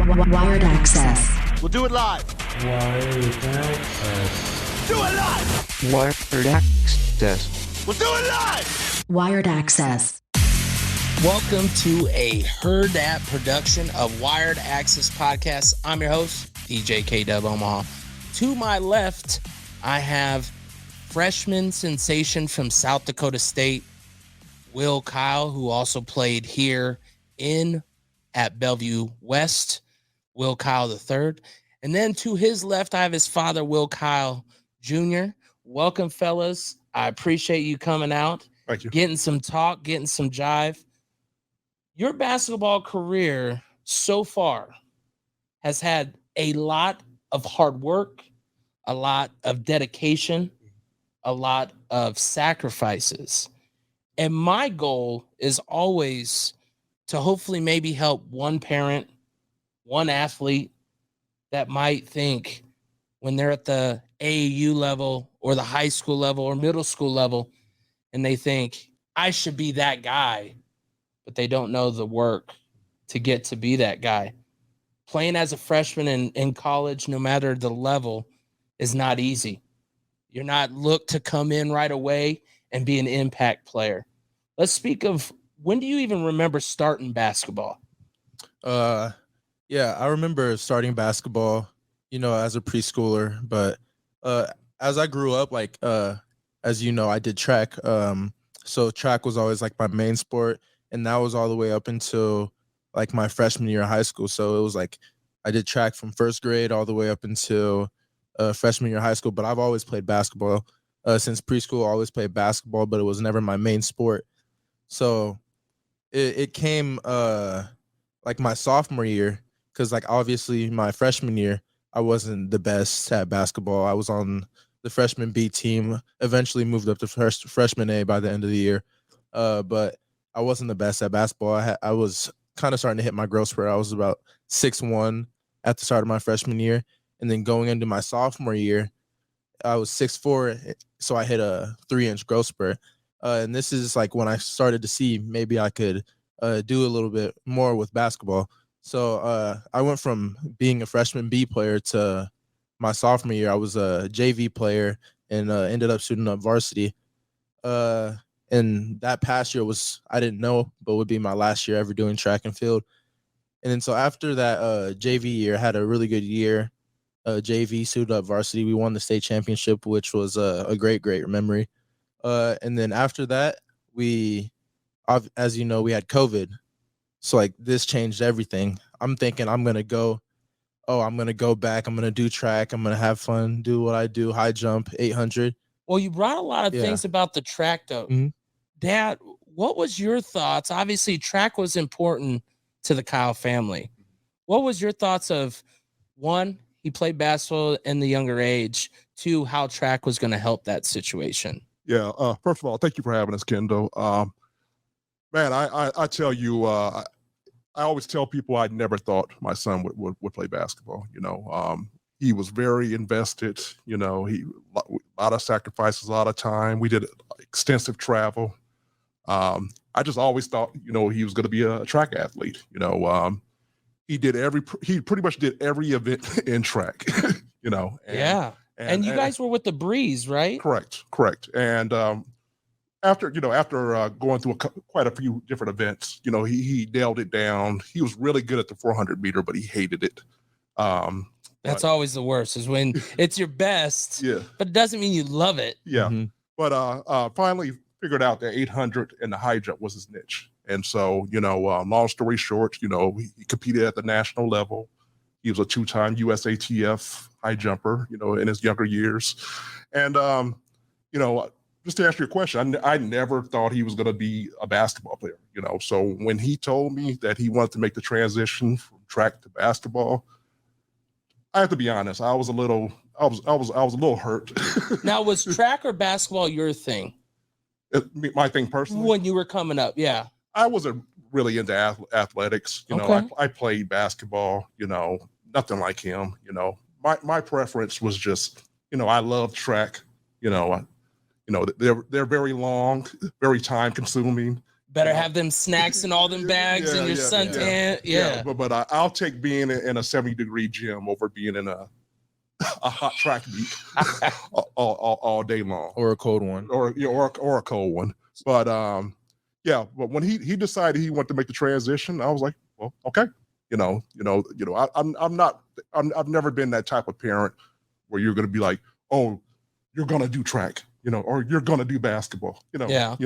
Wired Axcess. We'll do it live. Wired Access. Do it live. Wired Access. We'll do it live. Wired Axcess. Welcome to a Hurrdat production of Wired Access Podcast. I'm your host, DJ K-Dub Omaha. To my left, I have freshman sensation from South Dakota State, Will Kyle, who also played here at Bellevue West, Will Kyle III. And then to his left, I have his father, Will Kyle Jr. Welcome, fellas. I appreciate you coming out. Thank you. Getting some talk, getting some jive. Your basketball career so far has had a lot of hard work, a lot of dedication, a lot of sacrifices. And my goal is always to hopefully maybe help one parent, one athlete that might think when they're at the AAU level or the high school level or middle school level, and they think, I should be that guy, but they don't know the work to get to be that guy. Playing as a freshman in college, no matter the level, is not easy. You're not looked to come in right away and be an impact player. Let's speak of, when do you even remember starting basketball? Yeah, I remember starting basketball, as a preschooler, but as I grew up, as you know, I did track. So track was always like my main sport, and that was all the way up until like my freshman year of high school. So it was like I did track from first grade all the way up until freshman year of high school, but I've always played basketball. Since preschool, I always played basketball, but it was never my main sport. So it came like my sophomore year, because like obviously my freshman year, I wasn't the best at basketball. I was on the freshman B team, eventually moved up to freshman A by the end of the year. But I wasn't the best at basketball. I was kind of starting to hit my growth spurt. I was about 6'1" at the start of my freshman year. And then going into my sophomore year, I was 6'4", so I hit a 3-inch growth spurt. And this is like when I started to see maybe I could do a little bit more with basketball. So I went from being a freshman B player to my sophomore year. I was a JV player and ended up suiting up varsity. And that past year I didn't know, but would be my last year ever doing track and field. And then so after that JV year, I had a really good year. JV suited up varsity. We won the state championship, which was a great memory. And then after that, as you know, we had COVID. So like this changed everything. I'm thinking I'm going to go back. I'm going to do track. I'm going to have fun, do what I do, high jump, 800. Well, you brought a lot of things about the track, though. Mm-hmm. Dad, what was your thoughts? Obviously, track was important to the Kyle family. What was your thoughts of, one, he played basketball in the younger age, two, how track was going to help that situation? Yeah. First of all, thank you for having us, Kendo. Man, I tell you, I always tell people I never thought my son would play basketball. He was very invested. He a lot of sacrifices, a lot of time. We did extensive travel. I just always thought, he was going to be a track athlete. He pretty much did every event in track. And you guys were with the Breeze, right? Correct. And after going through quite a few different events, he nailed it down. He was really good at the 400 meter, but he hated it. That's always the worst, is when it's your best, but it doesn't mean you love it. Yeah. Mm-hmm. But finally figured out that 800 and the high jump was his niche. And so, long story short, he competed at the national level. He was a 2-time USATF high jumper, in his younger years. And, just to answer your question, I never thought he was going to be a basketball player, So when he told me that he wanted to make the transition from track to basketball, I have to be honest, I was a little hurt. Now, was track or basketball your thing? My thing personally? When you were coming up, yeah. I wasn't really into athletics. I played basketball, nothing like him. My preference was just, I love track. They're very long, very time consuming. Better You know? have them snacks and all them bags and your suntan. Yeah. But I'll take being in a 70-degree gym over being in a hot track meet all day long, Or a cold one. or a cold one. But but when he decided he wanted to make the transition, I was like, well, okay. I've never been that type of parent where you're going to be like, oh, you're going to do track, or you're going to do basketball, I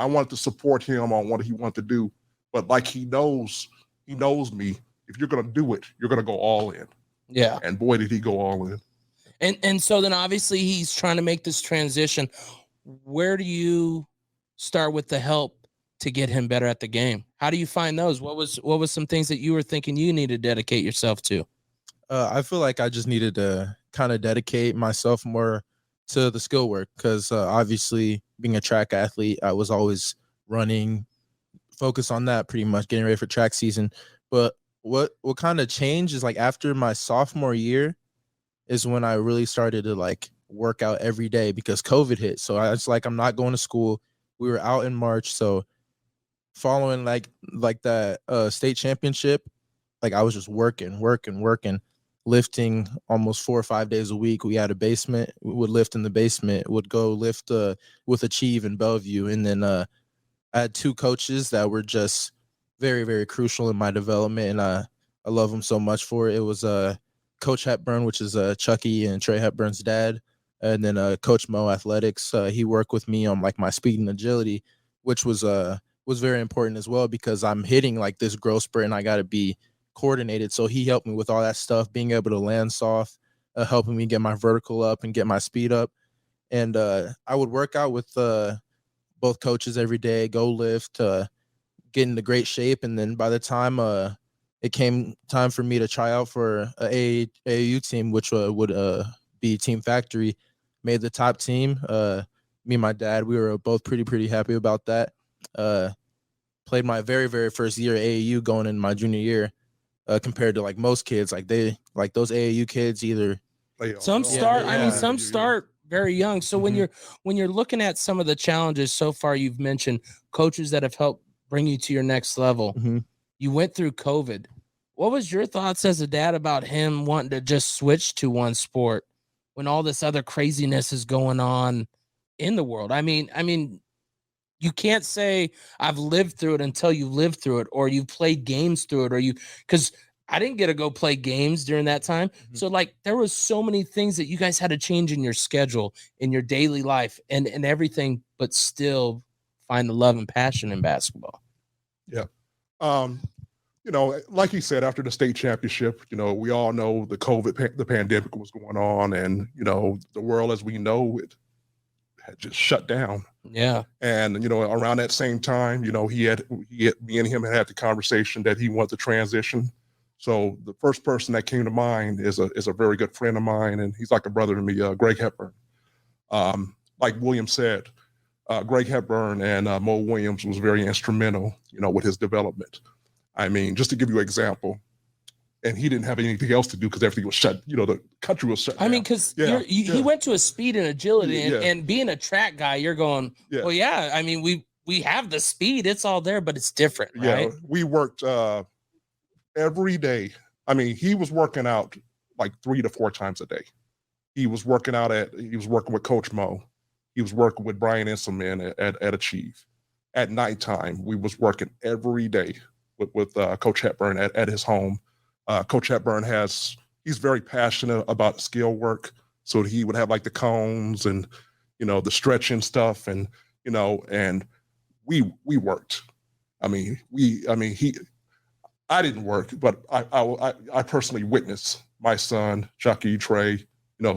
wanted to support him on what he wanted to do, but like he knows me. If you're going to do it, you're going to go all in. Yeah. And boy, did he go all in. And so then obviously he's trying to make this transition. Where do you start with the help to get him better at the game? How do you find those? What was some things that you were thinking you need to dedicate yourself to? I feel like I just needed to kind of dedicate myself more to the skill work, because obviously being a track athlete, I was always running, focus on that, pretty much getting ready for track season. But what kind of changed is like after my sophomore year is when I really started to like work out every day, because COVID hit. So I was like, I'm not going to school. We were out in March, so following like that state championship, like I was just working, lifting almost 4 or 5 days a week. We had a basement, we would lift in the basement, would go lift with Achieve in Bellevue. And then I had 2 coaches that were just very, very crucial in my development, and I love them so much for it. It was Coach Hepburn, which is Chucky and Trey Hepburn's dad, and then Coach Mo Athletics. He worked with me on like my speed and agility, which was very important as well, because I'm hitting like this growth spurt and I got to be coordinated. So he helped me with all that stuff, being able to land soft, helping me get my vertical up and get my speed up. And I would work out with both coaches every day, go lift, get into great shape. And then by the time it came time for me to try out for a AAU team, which would be Team Factory, made the top team. Me and my dad, we were both pretty happy about that. Played my very, very first year at AAU going in my junior year, compared to like most kids, like those AAU kids either some start very young. So when you're looking at some of the challenges so far, you've mentioned coaches that have helped bring you to your next level. You went through COVID. What was your thoughts as a dad about him wanting to just switch to one sport when all this other craziness is going on in the world? I mean, you can't say I've lived through it until you lived through it, or you played games through it, because I didn't get to go play games during that time. So like there was so many things that you guys had to change in your schedule, in your daily life and everything, but still find the love and passion in basketball. Yeah. Like you said, after the state championship, we all know the pandemic was going on, and, the world as we know it had just shut down. Yeah. And, around that same time, me and him had the conversation that he wanted to transition. So the first person that came to mind is a very good friend of mine, and he's like a brother to me, Greg Hepburn. Like William said, Greg Hepburn and Mo Williams was very instrumental, with his development. I mean, just to give you an example, and he didn't have anything else to do because everything was shut. The country was shut down. I mean, because he went to a speed and agility, and being a track guy, you're going, well, yeah. I mean, we have the speed; it's all there, but it's different, right? Yeah, we worked every day. I mean, he was working out like 3 to 4 times a day. He was working with Coach Mo. He was working with Brian Inselman at Achieve. At nighttime, we was working every day with Coach Hepburn at his home. Coach Hepburn he's very passionate about skill work. So he would have like the cones and, the stretching stuff and we worked. I didn't work, but I personally witnessed my son, Chucky, Trey,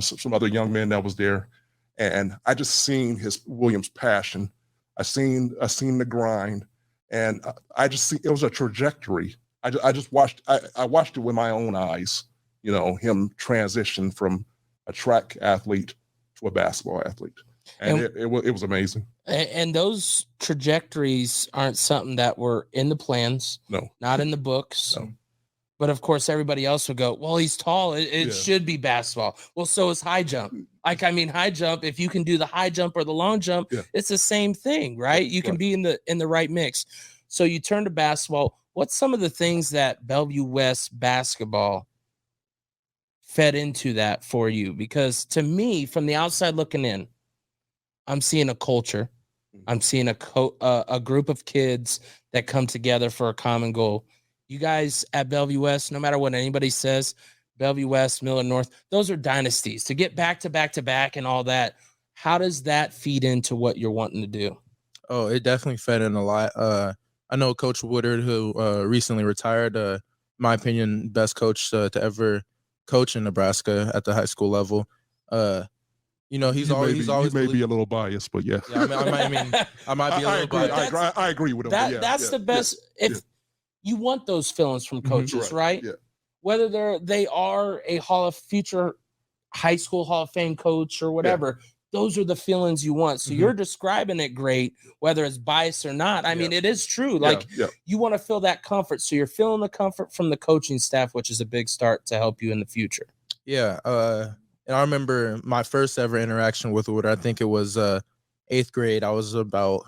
some other young men that was there. And I just seen Williams' passion. I seen the grind, and I just see it was a trajectory. I just watched it with my own eyes, him transition from a track athlete to a basketball athlete. And it was amazing. And those trajectories aren't something that were in the plans. No. Not in the books. No. But of course, everybody else will go, well, he's tall. It Yeah. should be basketball. Well, so is high jump. Like, I mean, high jump, if you can do the high jump or the long jump, Yeah. it's the same thing, right? You can Right. be in the right mix. So you turn to basketball. What's some of the things that Bellevue West basketball fed into that for you? Because to me, from the outside looking in, I'm seeing a culture. I'm seeing a group of kids that come together for a common goal. You guys at Bellevue West, no matter what anybody says, Bellevue West, Miller North, those are dynasties. To get back to back to back and all that, how does that feed into what you're wanting to do? Oh, it definitely fed in a lot. I know Coach Woodard, who recently retired, my opinion, best coach to ever coach in Nebraska at the high school level. You know, he's always you may be a little biased, but yeah. Yeah, I might be a little biased. I agree with him. That's the best. If you want those feelings from coaches, right? Yeah. Whether they are a future high school Hall of Fame coach or whatever, those are the feelings you want. So you're describing it great, whether it's biased or not. I mean, it is true. Like you want to feel that comfort. So you're feeling the comfort from the coaching staff, which is a big start to help you in the future. Yeah. And I remember my first ever interaction with Woodard. I think it was 8th grade. I was about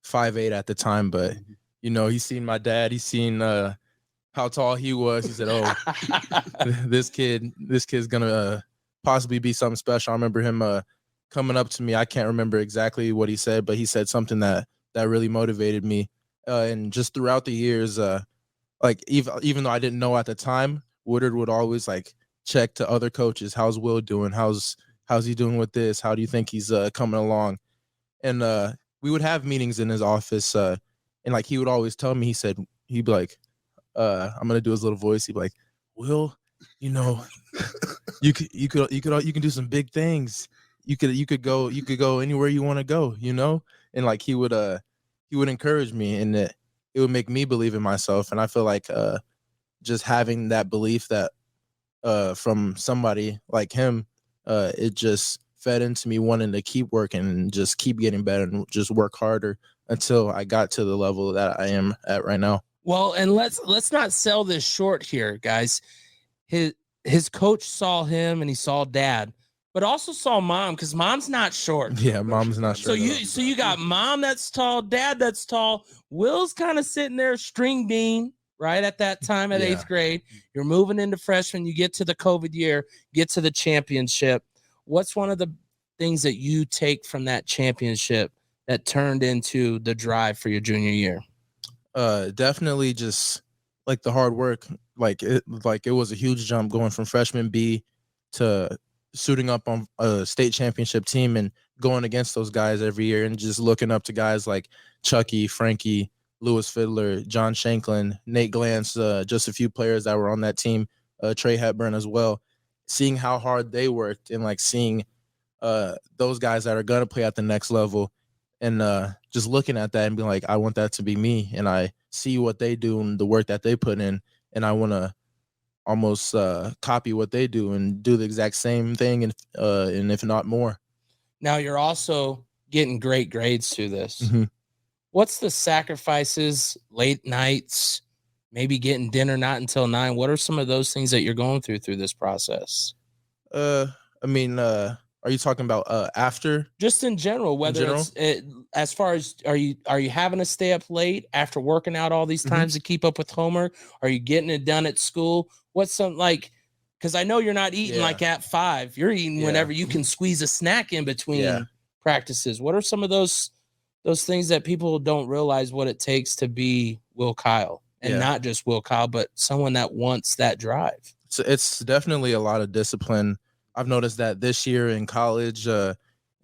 5'8" at the time, but you know, he's seen my dad. He's seen how tall he was. He said, "Oh, this kid's gonna possibly be something special." I remember him coming up to me. I can't remember exactly what he said, but he said something that really motivated me. And just throughout the years, like even though I didn't know at the time, Woodard would always like check to other coaches. How's Will doing? How's he doing with this? How do you think he's coming along? And we would have meetings in his office. And like he would always tell me, he'd be like, I'm gonna do his little voice. He'd be like, Will, you know, you can do some big things. You could go anywhere you want to go, you know? And like he would encourage me, and it would make me believe in myself. And I feel like just having that belief that from somebody like him, it just fed into me wanting to keep working and just keep getting better and just work harder until I got to the level that I am at right now. Well, and let's not sell this short here, guys. His coach saw him and he saw dad, but also saw mom, because mom's not short. Yeah, mom's not short. So you got mom that's tall, dad that's tall. Will's kind of sitting there string bean, right, at that time at 8th grade. You're moving into freshman. You get to the COVID year, get to the championship. What's one of the things that you take from that championship that turned into the drive for your junior year? Definitely just like the hard work. Like it was a huge jump going from freshman B to suiting up on a state championship team and going against those guys every year, and just looking up to guys like Chucky, Frankie, Lewis Fiddler, John Shanklin, Nate Glantz, just a few players that were on that team, Trey Hepburn as well. Seeing how hard they worked, and like seeing those guys that are going to play at the next level, and just looking at that and being like, I want that to be me. And I see what they do and the work that they put in, and I want to almost copy what they do and do the exact same thing, and if not more. Now you're also getting great grades through this. Mm-hmm. What's the sacrifices, late nights, maybe getting dinner not until 9? What are some of those things that you're going through this process? I mean, are you talking about after? Just in general, whether it's as far as are you having to stay up late after working out all these times to keep up with homework? Are you getting it done at school? What's some like? Because I know you're not eating like at 5. You're eating whenever you can squeeze a snack in between practices. What are some of those things that people don't realize what it takes to be Will Kyle, and not just Will Kyle, but someone that wants that drive? So it's definitely a lot of discipline. I've noticed that this year in college, and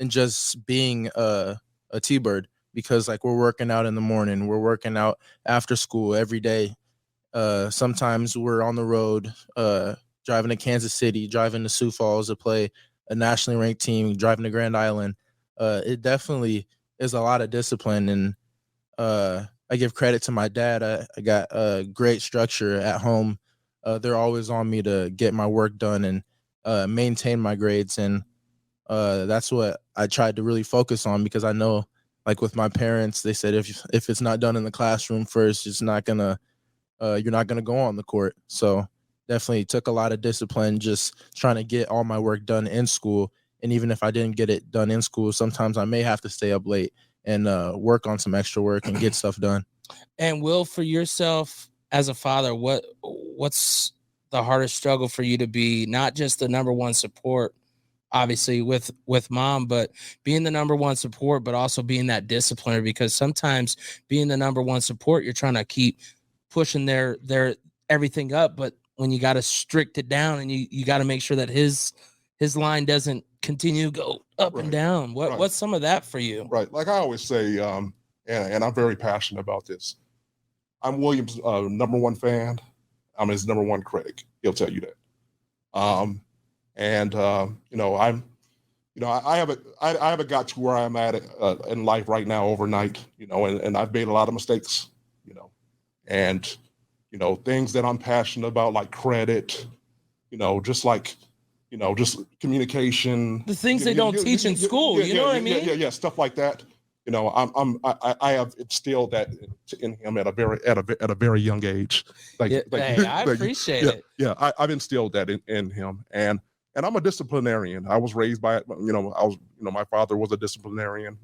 just being a T-Bird, because like we're working out in the morning, we're working out after school every day. Sometimes we're on the road, driving to Kansas City, driving to Sioux Falls to play a nationally ranked team, driving to Grand Island. It definitely is a lot of discipline, and I give credit to my dad. I got a great structure at home. They're always on me to get my work done and maintain my grades, and that's what I tried to really focus on, because I know, like with my parents, they said if it's not done in the classroom first, it's not gonna you're not going to go on the court. So definitely took a lot of discipline just trying to get all my work done in school. And even if I didn't get it done in school, sometimes I may have to stay up late and work on some extra work and get stuff done. And Will, for yourself as a father, what's the hardest struggle for you to be not just the number one support, obviously with mom, but being the number one support, but also being that discipliner? Because sometimes being the number one support, you're trying to keep pushing their everything up, but when you got to strict it down and you got to make sure that his line doesn't continue to go up and down. What's some of that for you? Right. Like I always say, and I'm very passionate about this. I'm William's number one fan. I'm his number one critic. He'll tell you that. I haven't got to where I'm at in life right now overnight, and I've made a lot of mistakes, and, things that I'm passionate about, like credit, just communication. The things they don't teach in school, you know what I mean? Yeah, stuff like that. I have instilled that in him at a very young age. I appreciate it. Yeah, I've instilled that in him, and I'm a disciplinarian. I was raised by, my father was a disciplinarian.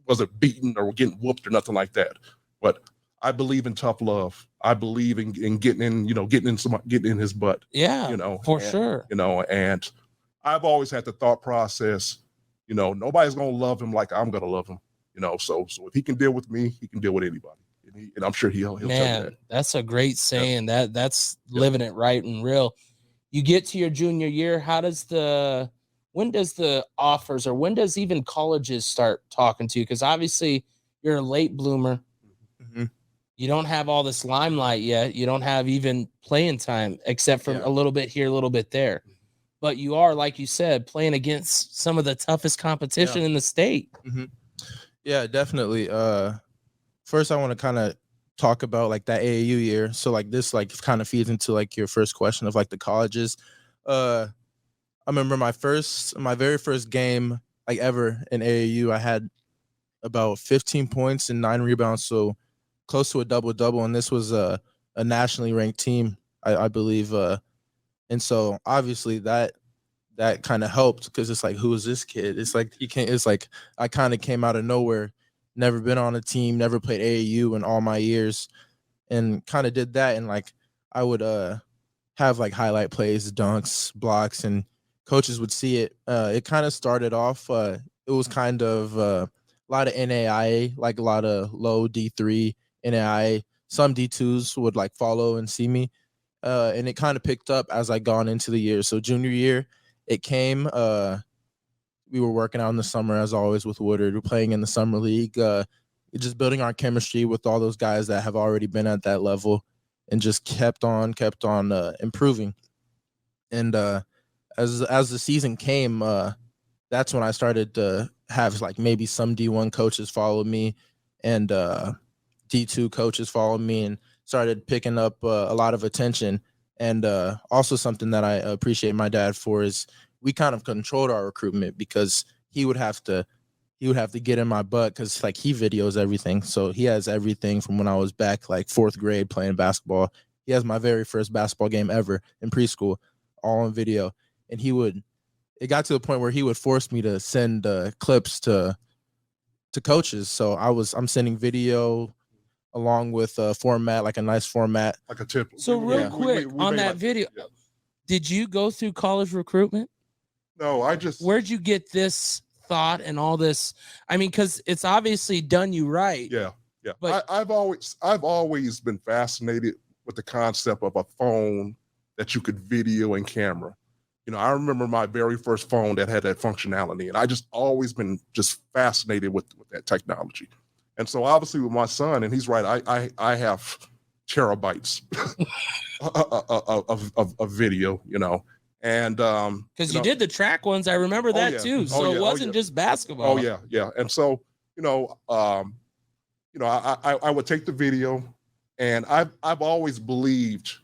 Wasn't beaten or getting whooped or nothing like that. But I believe in tough love. I believe in getting in his butt. Yeah, sure. And I've always had the thought process. Nobody's gonna love him like I'm gonna love him. So if he can deal with me, he can deal with anybody, and I'm sure he'll tell you that. That's a great saying. That's living it right and real. You get to your junior year. When does the offers or when does even colleges start talking to you? Because obviously you're a late bloomer. Mm-hmm. You don't have all this limelight yet. You don't have even playing time except for a little bit here, a little bit there. But you are, like you said, playing against some of the toughest competition in the state. Mm-hmm. Yeah, definitely. First, I want to kind of talk about like that AAU year. So like this like kind of feeds into like your first question of like the colleges. I remember my very first game like ever in AAU. I had about 15 points and 9 rebounds, so close to a double-double. And this was a nationally ranked team, I believe. And so obviously that kind of helped because it's like, who is this kid? It's like I kind of came out of nowhere, never been on a team, never played AAU in all my years, and kind of did that. And like I would have like highlight plays, dunks, blocks, and coaches would see it. It kind of started off. It was kind of a lot of NAIA, like a lot of low D3 NAIA. Some D2s would like follow and see me. And it kind of picked up as I gone into the year. So junior year, it came. We were working out in the summer, as always, with Woodard. We're playing in the summer league, just building our chemistry with all those guys that have already been at that level, and just kept on improving. And as the season came, that's when I started to have like maybe some D1 coaches follow me, and D2 coaches follow me, and started picking up a lot of attention. And also something that I appreciate my dad for is we kind of controlled our recruitment, because he would have to get in my butt, because like he videos everything. So he has everything from when I was back like 4th grade playing basketball. He has my very first basketball game ever in preschool, all on video. And it got to the point where he would force me to send clips to coaches. So I'm sending video along with a format, like a nice format, like a tip. So real quick on that video, did you go through college recruitment? No, where'd you get this thought and all this? I mean, because it's obviously done you right. Yeah. But I've always been fascinated with the concept of a phone that you could video and camera. I remember my very first phone that had that functionality, and I just always been just fascinated with that technology. And so obviously with my son, and he's right, I have terabytes of video, and because you did the track ones, I remember that too. So it wasn't just basketball. Oh yeah. And so I would take the video, and I've always believed,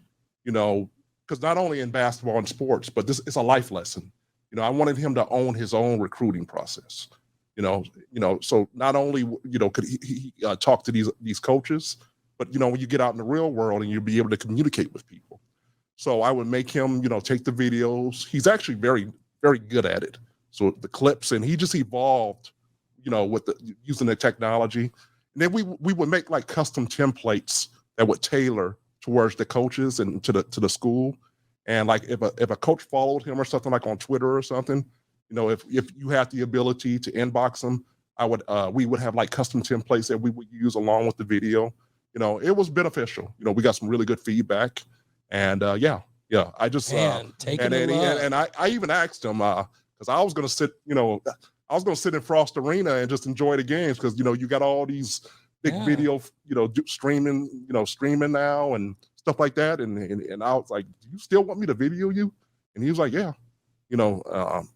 because not only in basketball and sports, but this is a life lesson. I wanted him to own his own recruiting process. So not only could he talk to these coaches, but when you get out in the real world and you'll be able to communicate with people. So I would make him, take the videos. He's actually very, very good at it. So the clips, and he just evolved, with using the technology. And then we would make like custom templates that would tailor towards the coaches and to the school. And like if a coach followed him or something, like on Twitter or something, if you have the ability to inbox them, we would have like custom templates that we would use along with the video. It was beneficial. We got some really good feedback, and I just and I even asked him because I was gonna sit, in Frost Arena and just enjoy the games because you got all these big video, streaming now and stuff like that, and I was like, do you still want me to video you? And he was like, yeah.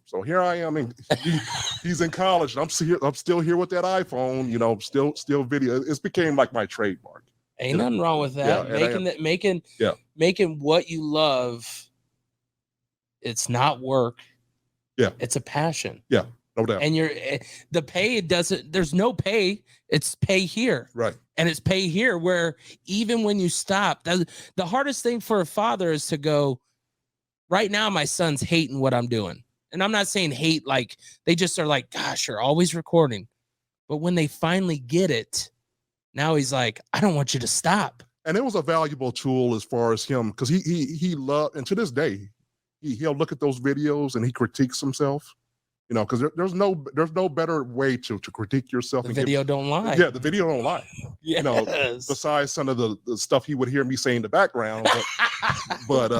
So here I am, and he's in college, and I'm still here with that iPhone, still video. It's became like my trademark. Ain't nothing wrong with that. Making what you love. It's not work. Yeah, it's a passion. Yeah, no doubt. And the pay doesn't. There's no pay. It's pay here, right? And it's pay here. Where even when you stop, the hardest thing for a father is to go. Right now, my son's hating what I'm doing. And I'm not saying hate like they just are like, gosh, you're always recording. But when they finally get it, now he's like, I don't want you to stop. And it was a valuable tool as far as him, because he loved, and to this day, he'll look at those videos and he critiques himself. Because there's no better way to critique yourself. The video don't lie. Yeah, the video don't lie. Yes. Besides some of the stuff he would hear me say in the background, but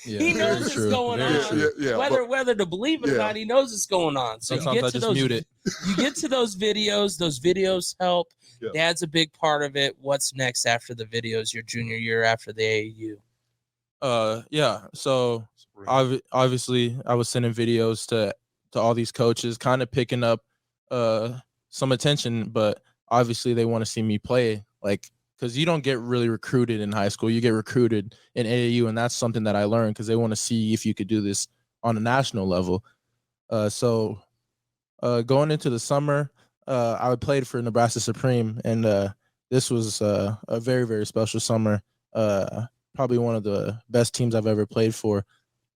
he knows it's going on. Yeah, whether to believe it or not, he knows it's going on. So sometimes I just mute it. You get to those videos. Those videos help. Yeah. Dad's a big part of it. What's next after the videos? Your junior year after the AAU. So obviously I was sending videos to all these coaches, kind of picking up some attention, but obviously they want to see me play, like, because you don't get really recruited in high school. You get recruited in AAU, and that's something that I learned because they want to see if you could do this on a national level. So going into the summer, I played for Nebraska Supreme, and this was a very, very special summer. Probably one of the best teams I've ever played for.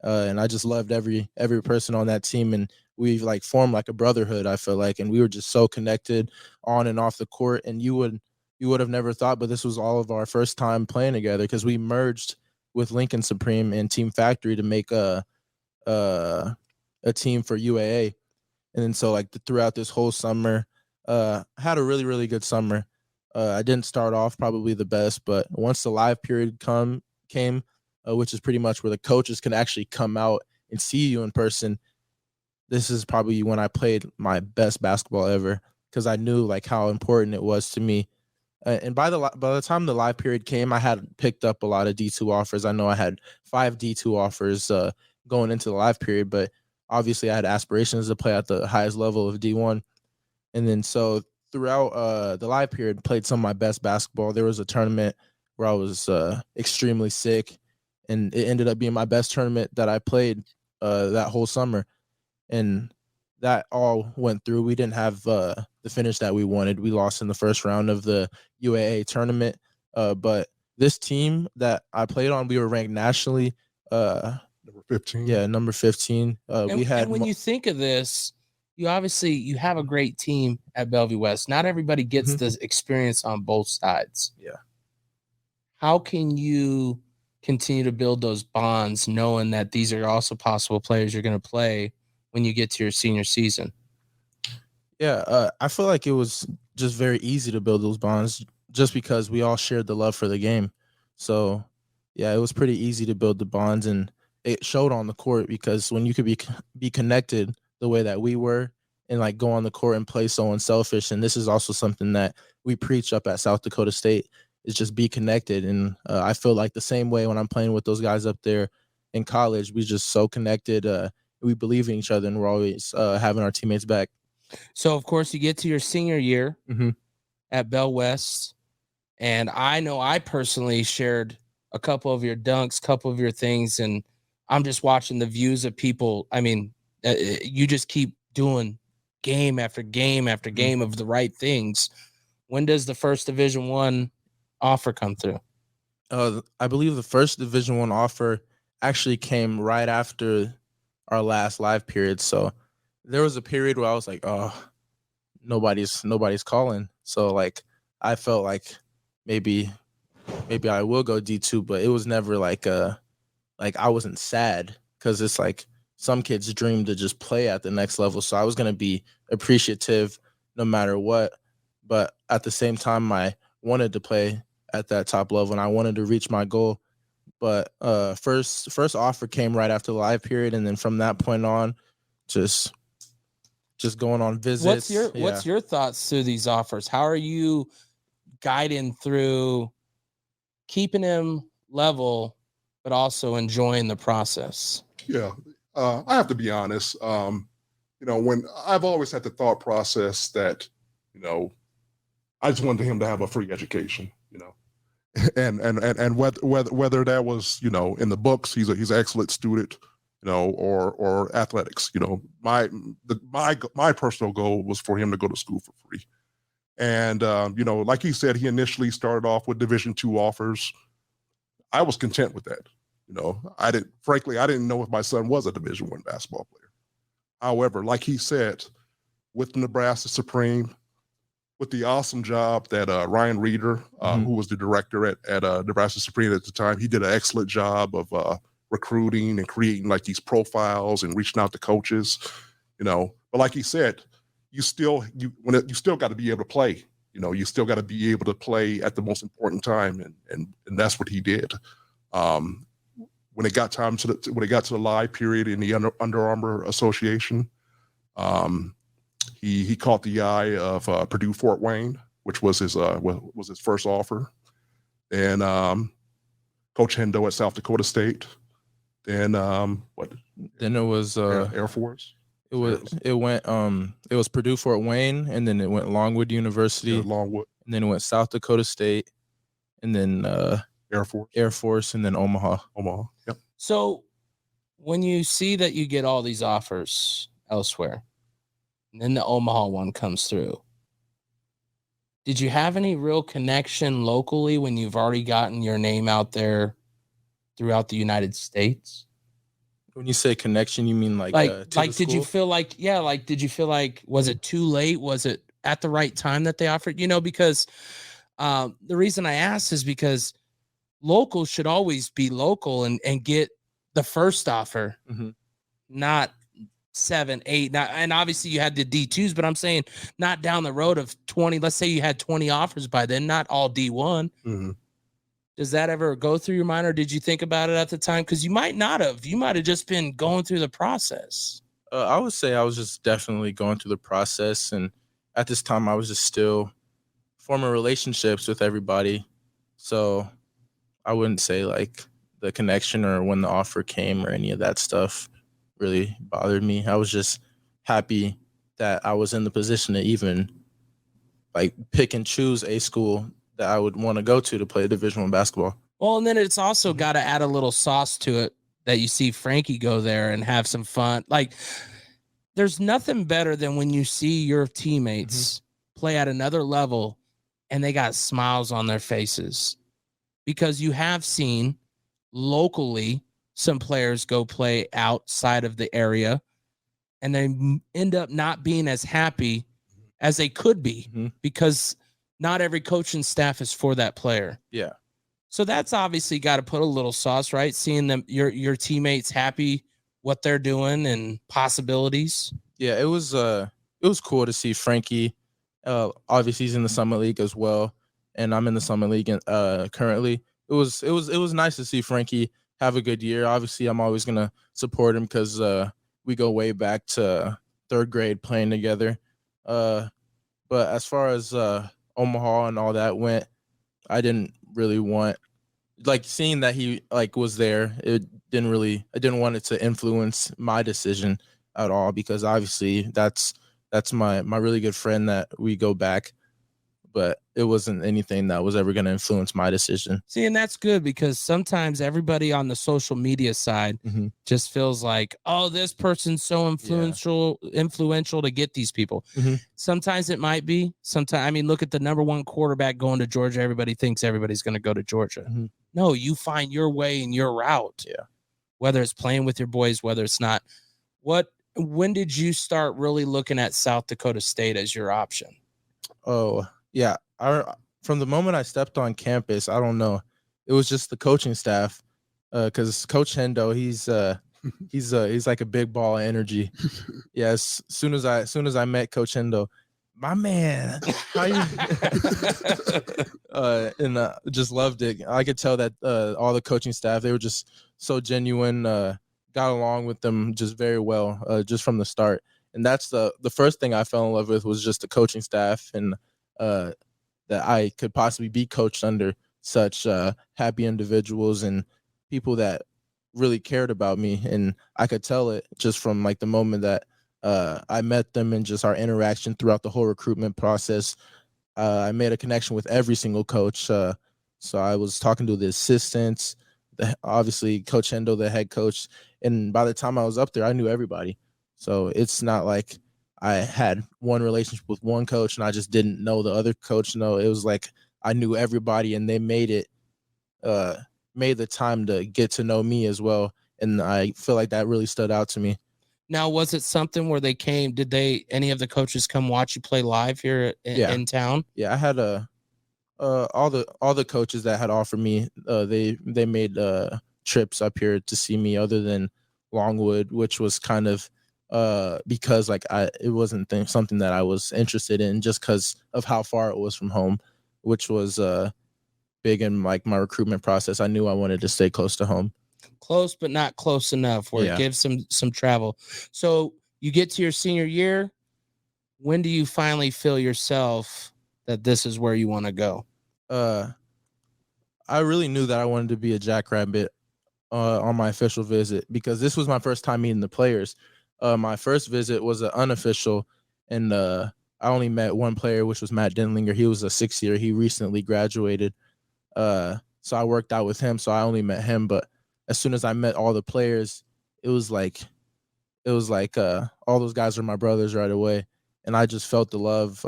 And I just loved every person on that team, and we've like formed like a brotherhood, I feel like, and we were just so connected on and off the court. And you would have never thought, but this was all of our first time playing together because we merged with Lincoln Supreme and Team Factory to make a team for UAA. And then so like throughout this whole summer, I had a really, really good summer. I didn't start off probably the best, but once the live period came, which is pretty much where the coaches can actually come out and see you in person, this is probably when I played my best basketball ever because I knew like how important it was to me. And by the time the live period came, I had picked up a lot of D2 offers. I know I had 5 D2 offers going into the live period, but obviously I had aspirations to play at the highest level of D1. And then so throughout the live period, played some of my best basketball. There was a tournament where I was extremely sick, and it ended up being my best tournament that I played that whole summer. And that all went through. We didn't have the finish that we wanted. We lost in the first round of the UAA tournament. But this team that I played on, we were ranked nationally. Number 15. Yeah, number 15. And when you think of this, you have a great team at Bellevue West. Not everybody gets this experience on both sides. Yeah. How can you continue to build those bonds knowing that these are also possible players you're going to play when you get to your senior season? Yeah, I feel like it was just very easy to build those bonds just because we all shared the love for the game. So, yeah, it was pretty easy to build the bonds, and it showed on the court because when you could be connected the way that we were and like go on the court and play so unselfish. And this is also something that we preach up at South Dakota State, is just be connected. And I feel like the same way when I'm playing with those guys up there in college, we just so connected. We believe in each other, and we're always having our teammates back. So, of course, you get to your senior year at Bell West, and I know I personally shared a couple of your dunks, couple of your things, and I'm just watching the views of people. I mean, you just keep doing game after game after game of the right things. When does the first Division I offer come through? I believe the first Division I offer actually came right after our last live period. So there was a period where I was like, oh, nobody's calling. So like I felt like maybe I will go D2, but it was never like I wasn't sad, because it's like some kids dream to just play at the next level. So I was gonna be appreciative no matter what. But at the same time, I wanted to play at that top level and I wanted to reach my goal. But first offer came right after the live period, and then from that point on, just going on visits. What's your thoughts through these offers? How are you guiding through keeping him level, but also enjoying the process? Yeah, I have to be honest. When I've always had the thought process that, I just wanted him to have a free education, and whether that was, in the books, he's an excellent student, or athletics. My personal goal was for him to go to school for free. And, like he said, he initially started off with Division II offers. I was content with that. I didn't know if my son was a Division I basketball player. However, like he said, with Nebraska Supreme, with the awesome job that Ryan Reeder, who was the director at Nebraska Supreme at the time, he did an excellent job of recruiting and creating like these profiles and reaching out to coaches, But like he said, you still got to be able to play. You still got to be able to play at the most important time, and that's what he did. When it got to the live period in the Under Armour Association, he caught the eye of Purdue Fort Wayne, which was his first offer, and Coach Hendo at South Dakota State. Then Then it was Air Force. It was Purdue Fort Wayne, and then it went Longwood University, and then it went South Dakota State, and then Air Force, and then Omaha. Yep. So when you see that you get all these offers elsewhere, and then the Omaha one comes through, did you have any real connection locally when you've already gotten your name out there throughout the United States? When you say connection, you mean like did you feel like, was it too late? Was it at the right time that they offered? Because the reason I asked is because locals should always be local and get the first offer, not 7, 8. Now, and obviously you had the D2s, but I'm saying not down the road of 20. Let's say you had 20 offers by then, not all D1. Does that ever go through your mind, or did you think about it at the time? Because you might not have. You might have just been going through the process. I would say I was just definitely going through the process, and at this time I was just still forming relationships with everybody. So I wouldn't say like the connection or when the offer came or any of that stuff really bothered me. I was just happy that I was in the position to even like pick and choose a school that I would want to go to play Division I basketball. Well, and then it's also got to add a little sauce to it that you see Frankie go there and have some fun. Like, there's nothing better than when you see your teammates play at another level and they got smiles on their faces, because you have seen locally some players go play outside of the area and they end up not being as happy as they could be because not every coaching staff is for that player. Yeah. So that's obviously got to put a little sauce, right? Seeing them, your teammates happy, what they're doing and possibilities. Yeah, it was cool to see Frankie. Obviously he's in the Summer League as well, and I'm in the Summer League currently. It was nice to see Frankie have a good year. Obviously, I'm always gonna support him because we go way back to third grade playing together. But as far as Omaha and all that went, I didn't really want, like, seeing that he like was there. I didn't want it to influence my decision at all, because obviously that's my really good friend that we go back. but it wasn't anything that was ever going to influence my decision. See, and that's good because sometimes everybody on the social media side just feels like, oh, this person's so influential to get these people. Sometimes it might be. Sometimes, I mean, look at the number one quarterback going to Georgia. Everybody thinks everybody's going to go to Georgia. No, you find your way and your route. Yeah. Whether it's playing with your boys, whether it's not. When did you start really looking at South Dakota State as your option? Oh, yeah. From the moment I stepped on campus, I don't know. It was just the coaching staff, because Coach Hendo, he's like a big ball of energy. Yes. As soon as I met Coach Hendo, my man, how you? And just loved it. I could tell that all the coaching staff, they were just so genuine. Got along with them just very well, just from the start. And that's the first thing I fell in love with was just the coaching staff, and that I could possibly be coached under such happy individuals and people that really cared about me. And I could tell it just from like the moment that I met them and just our interaction throughout the whole recruitment process. I made a connection with every single coach. So I was talking to the assistants, obviously Coach Hendo, the head coach. And by the time I was up there, I knew everybody. So it's not like I had one relationship with one coach and I just didn't know the other coach. No, it was like I knew everybody, and they made the time to get to know me as well. And I feel like that really stood out to me. Now, was it something where did any of the coaches come watch you play live here in town? Yeah, I had all the coaches that had offered me, they made trips up here to see me, other than Longwood, which was kind of because like it wasn't something that I was interested in, just because of how far it was from home, which was big in like my recruitment process. I knew I wanted to stay close to home. Close, but not close enough where it gives some travel. So you get to your senior year. When do you finally feel yourself that this is where you want to go? I really knew that I wanted to be a Jackrabbit on my official visit, because this was my first time meeting the players. My first visit was an unofficial, and I only met one player, which was Matt Denlinger. He was a 6th year. He recently graduated. So I worked out with him, so I only met him. But as soon as I met all the players, it was like all those guys are my brothers right away. And I just felt the love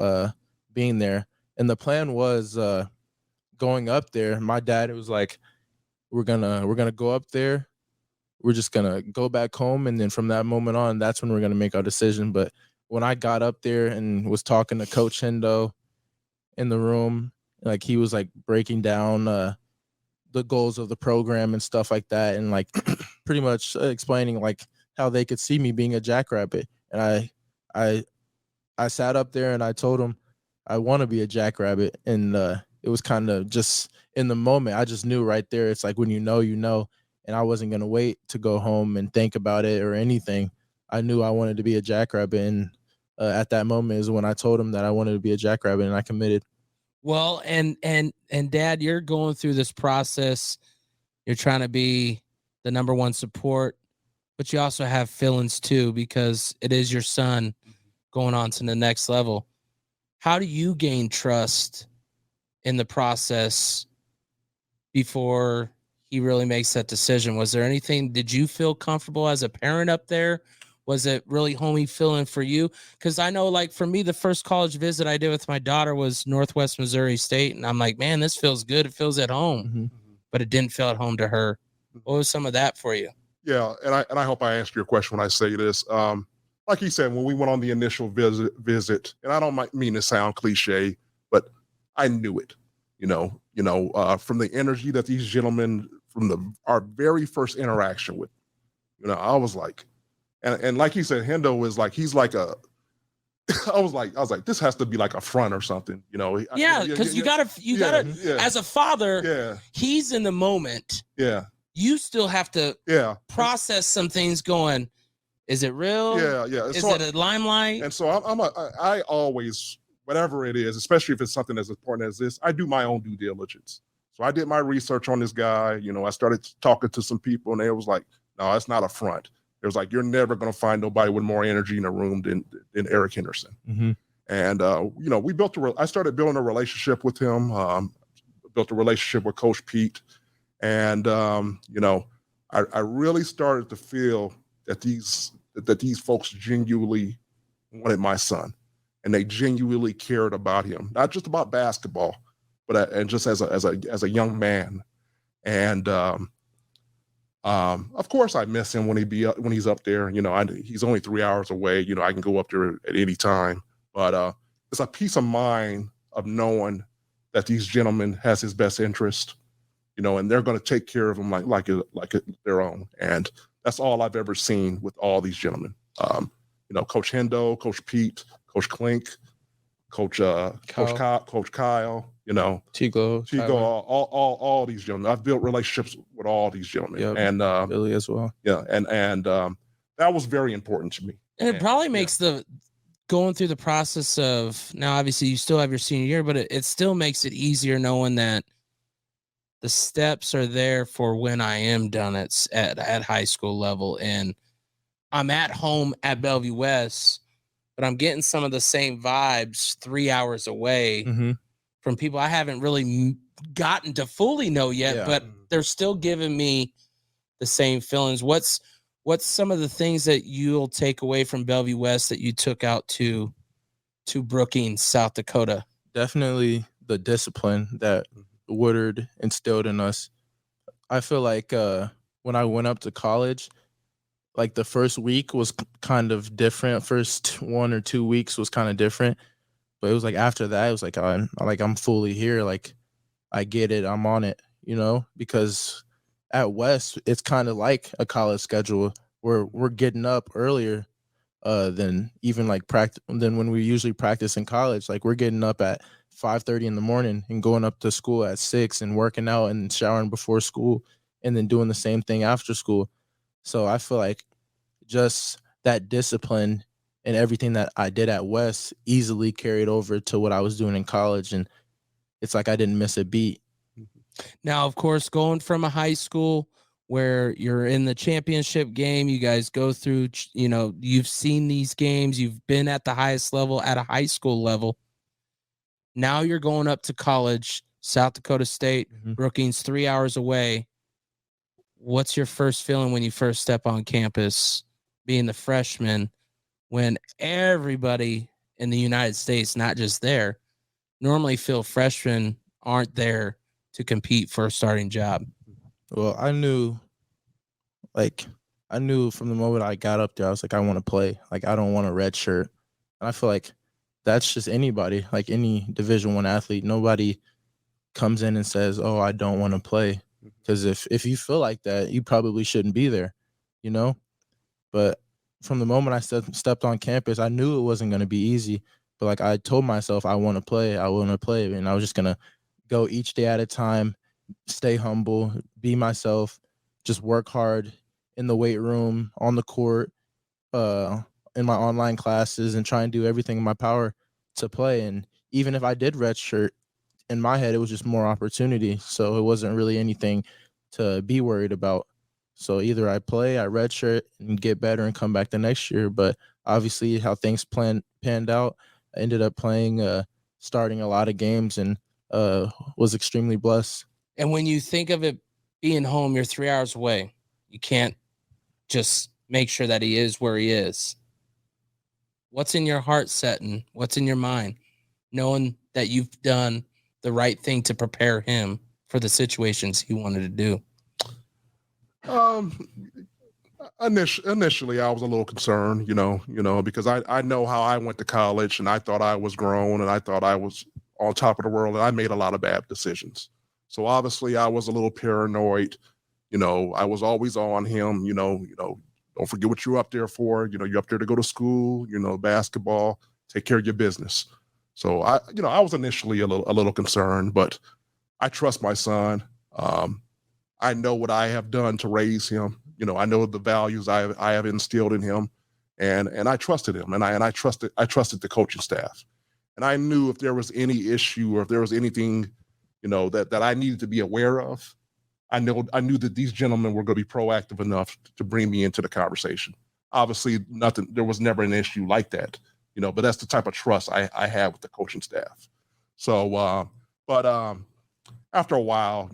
being there. And the plan was going up there. My dad, it was like, we're gonna go up there. We're just gonna go back home, and then from that moment on, that's when we're gonna make our decision. But when I got up there and was talking to Coach Hendo in the room, like he was like breaking down the goals of the program and stuff like that, and like pretty much explaining like how they could see me being a Jackrabbit. And I sat up there and I told him I want to be a Jackrabbit. And it was kind of just in the moment. I just knew right there. It's like when you know, and I wasn't going to wait to go home and think about it or anything. I knew I wanted to be a Jackrabbit. And at that moment is when I told him that I wanted to be a Jackrabbit, and I committed. Well, and Dad, you're going through this process. You're trying to be the number one support, but you also have feelings too, because it is your son going on to the next level. How do you gain trust in the process before he really makes that decision? Was there anything, did you feel comfortable as a parent up there? Was it really homey feeling for you? Because I know, like, for me, the first college visit I did with my daughter was Northwest Missouri State. And I'm like, man, this feels good. It feels at home. But it didn't feel at home to her. What was some of that for you? Yeah, and I hope I answer your question when I say this. Like he said, when we went on the initial visit, and I don't mean to sound cliche, but I knew it. From the energy that these gentlemen, from our very first interaction with, I was like, and like he said, Hendo is like, he's like a. I was like, this has to be like a front or something, Yeah, because you gotta, as a father, he's in the moment. Yeah. You still have to process some things going, is it real? Yeah. Is it a limelight? And so I always, whatever it is, especially if it's something as important as this, I do my own due diligence. So I did my research on this guy. I started talking to some people, and they was like, no, that's not a front. It was like, you're never going to find nobody with more energy in a room than Eric Henderson. And we I started building a relationship with him. Built a relationship with Coach Pete, and I really started to feel that these folks genuinely wanted my son, and they genuinely cared about him, not just about basketball, but and just as a young man. And of course, I miss him when he's up there. He's only 3 hours away. I can go up there at any time. But it's a peace of mind of knowing that these gentlemen has his best interest, and they're going to take care of him like their own. And that's all I've ever seen with all these gentlemen. Coach Hendo, Coach Pete, Coach Klink, Coach Kyle, Chico, all these gentlemen. I've built relationships with all these gentlemen, yep, and Billy as well. Yeah, and that was very important to me. And it probably makes the going through the process of, now obviously you still have your senior year, but it still makes it easier knowing that the steps are there for when I am done at high school level, and I'm at home at Bellevue West, but I'm getting some of the same vibes 3 hours away from people I haven't really gotten to fully know yet, but they're still giving me the same feelings. What's some of the things that you'll take away from Bellevue West that you took out to Brookings, South Dakota? Definitely the discipline that Woodard instilled in us. I feel like when I went up to college, like the first week was kind of different. First 1 or 2 weeks was kind of different, but it was like after that, it was like I'm fully here. Like I get it, I'm on it, because at West it's kind of like a college schedule where we're getting up earlier than even like than when we usually practice in college. Like we're getting up at 5:30 in the morning and going up to school at 6 and working out and showering before school and then doing the same thing after school. So I feel like just that discipline and everything that I did at West easily carried over to what I was doing in college. And it's like I didn't miss a beat. Now, of course, going from a high school where you're in the championship game, you guys go through, you've seen these games, you've been at the highest level at a high school level. Now you're going up to college, South Dakota State, Brookings, 3 hours away. What's your first feeling when you first step on campus, being the freshman, when everybody in the United States, not just there, normally feel freshmen aren't there to compete for a starting job? Well, I knew from the moment I got up there, I was like, I want to play. Like, I don't want a red shirt. And I feel like that's just anybody, like any Division I athlete. Nobody comes in and says, oh, I don't want to play. Because if you feel like that, you probably shouldn't be there, But from the moment I stepped on campus, I knew it wasn't going to be easy. But like I told myself, I want to play. And I was just going to go each day at a time, stay humble, be myself, just work hard in the weight room, on the court, in my online classes, and try and do everything in my power to play. And even if I did redshirt, in my head, it was just more opportunity. So it wasn't really anything to be worried about. So either I play, I redshirt and get better and come back the next year. But obviously how things panned out, I ended up playing, starting a lot of games, and was extremely blessed. And when you think of it being home, you're 3 hours away. You can't just make sure that he is where he is. What's in your heart setting? What's in your mind? Knowing that you've done the right thing to prepare him for the situations he wanted to do. Initially I was a little concerned, because I know how I went to college, and I thought I was grown, and I thought I was on top of the world, and I made a lot of bad decisions. So obviously I was a little paranoid. I was always on him, don't forget what you're up there for. You're up there to go to school, basketball, take care of your business. So I was initially a little concerned, but I trust my son. I know what I have done to raise him. I know the values I have instilled in him, and I trusted him, and I trusted the coaching staff. And I knew if there was any issue or if there was anything, that I needed to be aware of, I knew that these gentlemen were going to be proactive enough to bring me into the conversation. Obviously, there was never an issue like that, but that's the type of trust I have with the coaching staff. So, but after a while,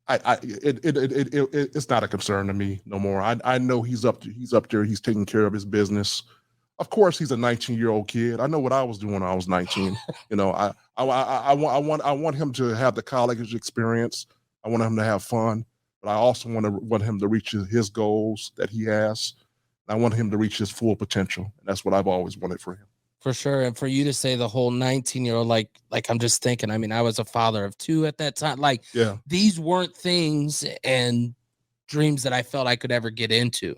it's not a concern to me no more. I know he's up there. He's taking care of his business. Of course, he's a 19-year-old kid. I know what I was doing when I was 19. I want him to have the college experience. I want him to have fun, but I also want him to reach his goals that he has. I want him to reach his full potential, and that's what I've always wanted for him. For sure. And for you to say the whole 19-year-old, like I'm just thinking, I mean, I was a father of 2 at that time. Like, yeah, these weren't things and dreams that I felt I could ever get into.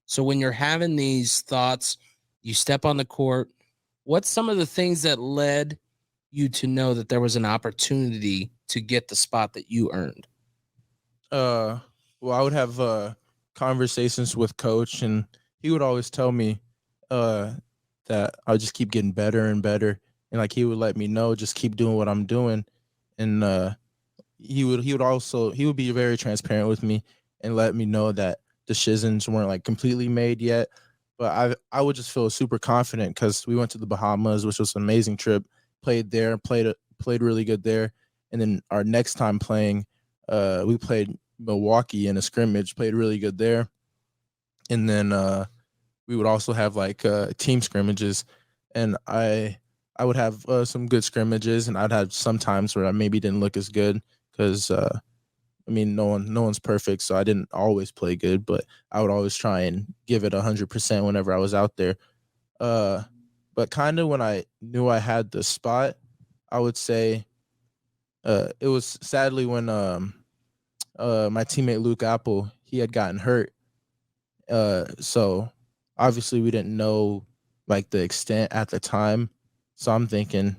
So when you're having these thoughts, you step on the court, what's some of the things that led you to know that there was an opportunity to get the spot that you earned? Well, I would have conversations with coach, and he would always tell me that I would just keep getting better and better. And like, he would let me know, just keep doing what I'm doing. And he would be very transparent with me and let me know that decisions weren't like completely made yet. But I would just feel super confident because we went to the Bahamas, which was an amazing trip, played there, played really good there. And then our next time playing, we played Milwaukee in a scrimmage, played really good there. And then we would also have like team scrimmages, and I would have some good scrimmages, and I'd have some times where I maybe didn't look as good because no one's perfect, so I didn't always play good, but I would always try and give it 100% whenever I was out there. But kind of when I knew I had the spot, I would say it was sadly when my teammate Luke Apple, he had gotten hurt. So obviously we didn't know like the extent at the time. So I'm thinking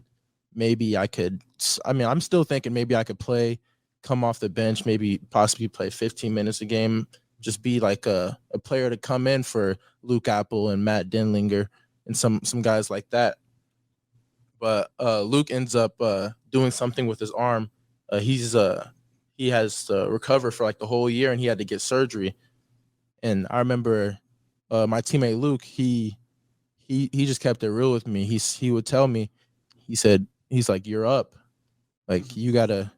maybe I'm still thinking maybe I could play, come off the bench, maybe possibly play 15 minutes a game, just be like a player to come in for Luke Apple and Matt Denlinger and some guys like that. But Luke ends up doing something with his arm. He has to recover for like the whole year, and he had to get surgery. And I remember my teammate Luke, he just kept it real with me. He would tell me, he's like, you're up. Like, you gotta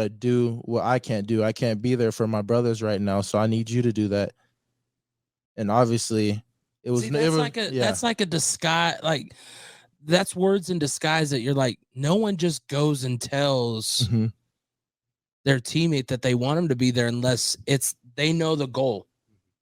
do what I can't do. I can't be there for my brothers right now, so I need you to do that. And obviously, that's like a disguise. Like, that's words in disguise that you're like, no one just goes and tells their teammate that they want him to be there unless they know the goal.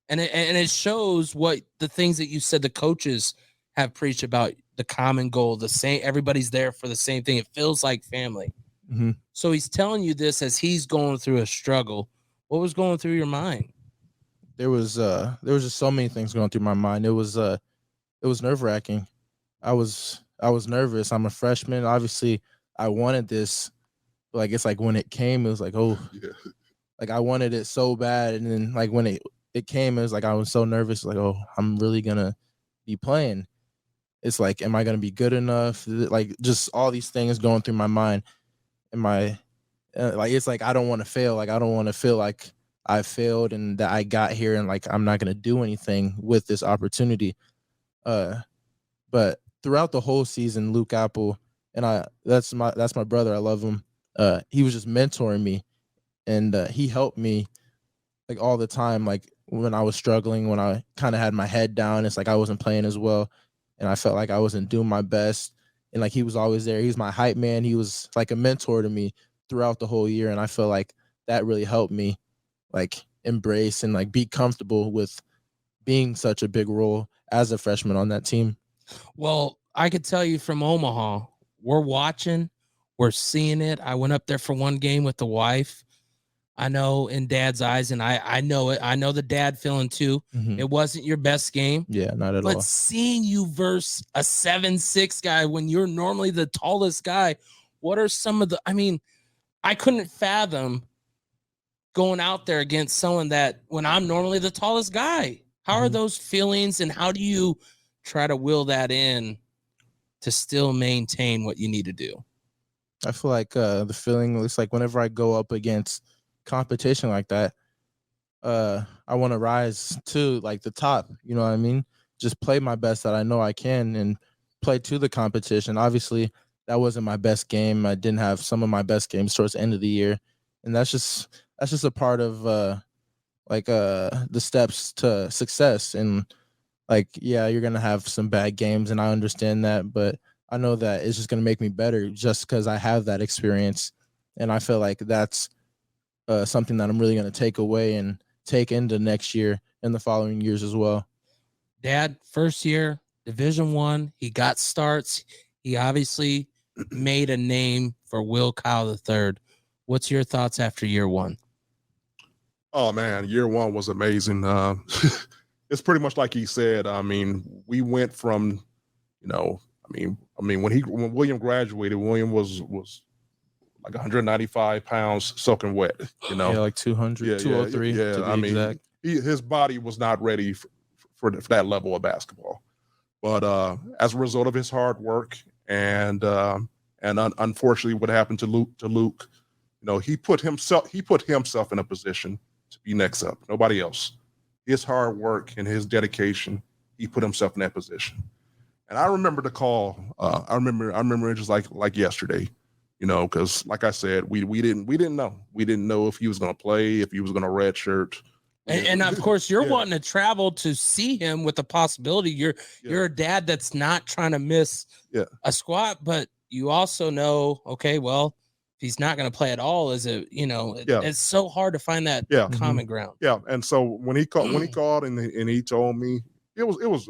And it shows what the things that you said the coaches have preached about, the common goal, the same, everybody's there for the same thing. It feels like family. Mm-hmm. So he's telling you this as he's going through a struggle. What was going through your mind? There was just so many things going through my mind. It was nerve-wracking. I was nervous. I'm a freshman. Obviously, I wanted this. Like, it's like when it came, it was like, oh, yeah. Like I wanted it so bad. And then like when it came, it was like I was so nervous. Like, oh, I'm really gonna be playing. It's like, am I gonna be good enough? Like, just all these things going through my mind. It's like I don't want to fail. Like, I don't want to feel like I failed and that I got here and like I'm not gonna do anything with this opportunity. But throughout the whole season, Luke Apple and that's my brother. I love him. He was just mentoring me, and he helped me like all the time. Like when I was struggling, when I kind of had my head down, it's like I wasn't playing as well, and I felt like I wasn't doing my best. And like he was always there. He was my hype man. He was like a mentor to me throughout the whole year, and I feel like that really helped me like embrace and like be comfortable with being such a big role as a freshman on that team. Well, I could tell you from Omaha, we're watching, we're seeing it. I went up there for one game with the wife. I know in Dad's eyes, and I know it. I know the dad feeling too. Mm-hmm. It wasn't your best game. Yeah, not at all. But seeing you versus a 7'6" guy when you're normally the tallest guy, what are some of the? I mean, I couldn't fathom going out there against someone that when I'm normally the tallest guy. How are those feelings, and how do you try to will that in to still maintain what you need to do? I feel like the feeling looks like whenever I go up against competition like that, I want to rise to like the top. You know what I mean? just play my best that I know I can and play to the competition. Obviously, that wasn't my best game. I didn't have some of my best games towards the end of the year, and that's just a part of the steps to success. And like, yeah, you're gonna have some bad games, and I understand that, but I know that it's just gonna make me better just because I have that experience, and I feel like that's something that I'm really gonna take away and take into next year and the following years as well. Dad, first year, Division I, he got starts. He obviously made a name for Will Kyle III. What's your thoughts after year one? Oh man, year one was amazing. It's pretty much like he said. I mean, we went from, when William graduated, William was like 195 pounds soaking wet. Yeah, like 200, 203 to be exact. His body was not ready for that level of basketball. But as a result of his hard work and unfortunately what happened to Luke, he put himself in a position to be next up. Nobody else. His hard work and his dedication, he put himself in that position. And I remember the call. I remember it just like yesterday, because like I said, we didn't know. We didn't know if he was going to play, if he was going to redshirt. And of course, you're wanting to travel to see him with the possibility. You're a dad that's not trying to miss a squat, but you also know, okay, well, if he's not going to play at all, it's so hard to find that common ground. Yeah, and so when he called and he told me, it was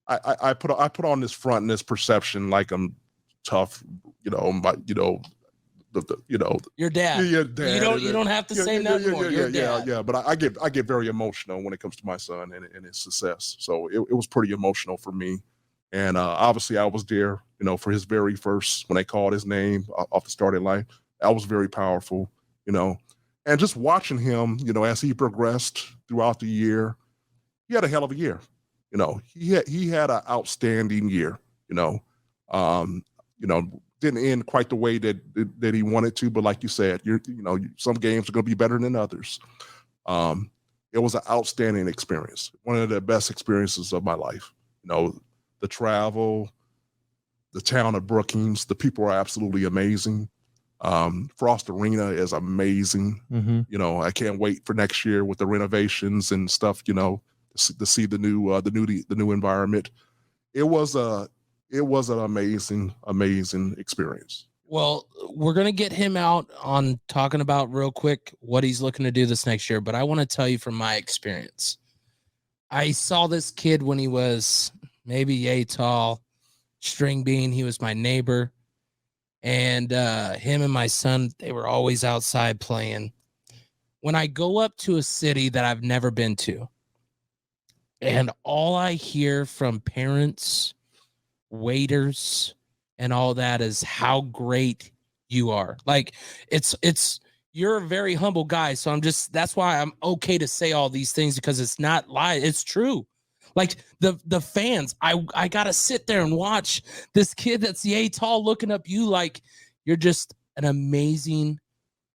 I put on this front and this perception like I'm tough, your dad. Your dad. You don't have to say nothing more. Yeah. But I get very emotional when it comes to my son and his success. So it was pretty emotional for me. And obviously I was there, for his very first, when they called his name off the starting line. That was very powerful, and just watching him, as he progressed throughout the year, he had a hell of a year. He had an outstanding year, didn't end quite the way that he wanted to, but like you said, some games are going to be better than others. It was an outstanding experience, one of the best experiences of my life. The travel, the town of Brookings, the people are absolutely amazing. Frost Arena is amazing. Mm-hmm. I can't wait for next year with the renovations and stuff. To see the new environment. It was an amazing experience. Well, we're going to get him out on talking about real quick what he's looking to do this next year. But I want to tell you from my experience, I saw this kid when he was maybe yay tall, string bean. He was my neighbor, and him and my son, they were always outside playing. When I go up to a city that I've never been to, and all I hear from parents, waiters, and all that is how great you are. Like you're a very humble guy. So that's why I'm okay to say all these things, because it's not lie. It's true. Like the fans, I got to sit there and watch this kid that's yay tall looking up you like you're just an amazing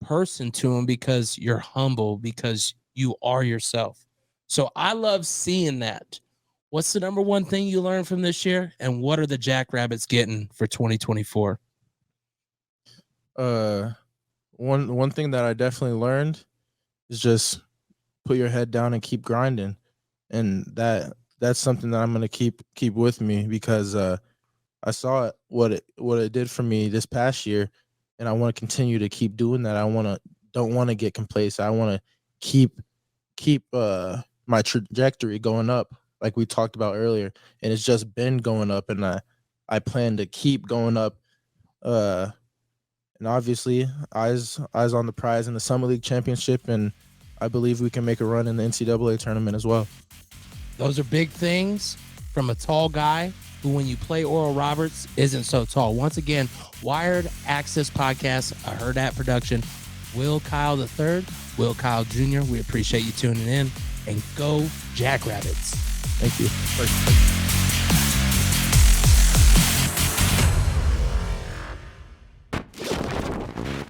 person to him, because you're humble, because you are yourself. So I love seeing that. What's the number one thing you learned from this year, and what are the Jackrabbits getting for 2024? One thing that I definitely learned is just put your head down and keep grinding, and that's something that I'm gonna keep with me, because I saw what it did for me this past year, and I want to continue to keep doing that. Don't want to get complacent. I want to keep my trajectory going up, like we talked about earlier, and it's just been going up, and I plan to keep going up. And obviously, eyes on the prize in the Summer League Championship, and I believe we can make a run in the NCAA tournament as well. Those are big things from a tall guy who, when you play Oral Roberts, isn't so tall. Once again, Wired Axcess Podcast, a Hurrdat production. Will Kyle III, Will Kyle Jr., we appreciate you tuning in, and go Jackrabbits. Thank you.